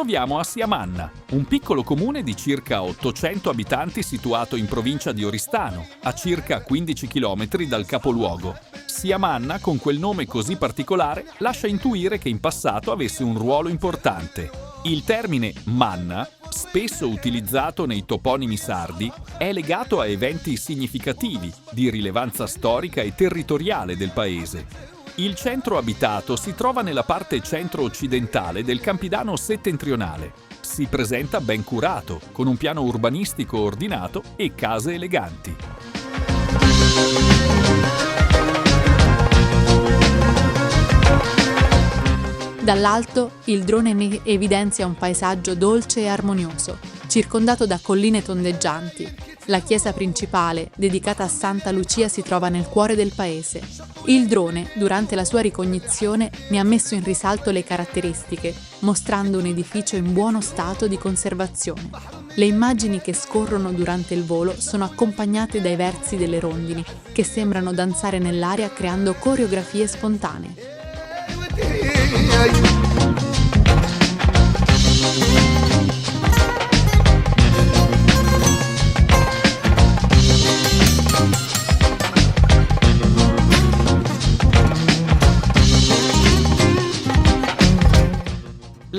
troviamo a Siamanna, un piccolo comune di circa 800 abitanti situato in provincia di Oristano, a circa 15 km dal capoluogo. Siamanna, con quel nome così particolare, lascia intuire che in passato avesse un ruolo importante. Il termine manna, spesso utilizzato nei toponimi sardi, è legato a eventi significativi di rilevanza storica e territoriale del paese. Il centro abitato si trova nella parte centro-occidentale del Campidano settentrionale. Si presenta ben curato, con un piano urbanistico ordinato e case eleganti. Dall'alto il drone ne evidenzia un paesaggio dolce e armonioso, circondato da colline tondeggianti. La chiesa principale, dedicata a Santa Lucia, si trova nel cuore del paese. Il drone, durante la sua ricognizione, ne ha messo in risalto le caratteristiche, mostrando un edificio in buono stato di conservazione. Le immagini che scorrono durante il volo sono accompagnate dai versi delle rondini, che sembrano danzare nell'aria creando coreografie spontanee.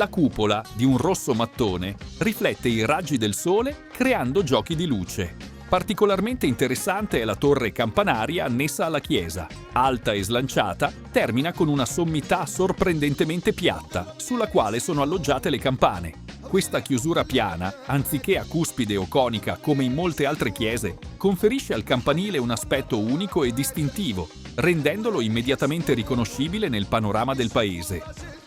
La cupola, di un rosso mattone, riflette i raggi del sole creando giochi di luce. Particolarmente interessante è la torre campanaria annessa alla chiesa. Alta e slanciata, termina con una sommità sorprendentemente piatta, sulla quale sono alloggiate le campane. Questa chiusura piana, anziché a cuspide o conica come in molte altre chiese, conferisce al campanile un aspetto unico e distintivo, rendendolo immediatamente riconoscibile nel panorama del paese.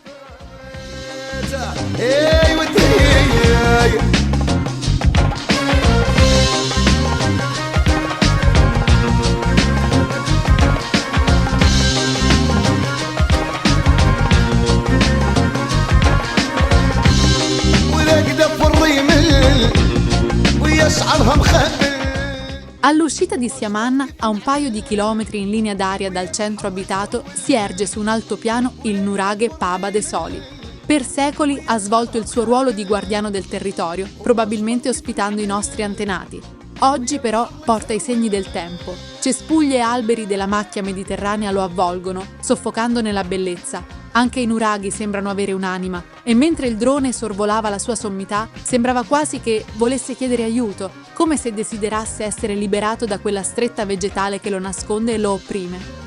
All'uscita di Siamanna, a un paio di chilometri in linea d'aria dal centro abitato, si erge su un altopiano il nuraghe Paba de Soli. Per secoli ha svolto il suo ruolo di guardiano del territorio, probabilmente ospitando i nostri antenati. Oggi però porta i segni del tempo. Cespugli e alberi della macchia mediterranea lo avvolgono, soffocandone la bellezza. Anche i nuraghi sembrano avere un'anima, e mentre il drone sorvolava la sua sommità, sembrava quasi che volesse chiedere aiuto, come se desiderasse essere liberato da quella stretta vegetale che lo nasconde e lo opprime.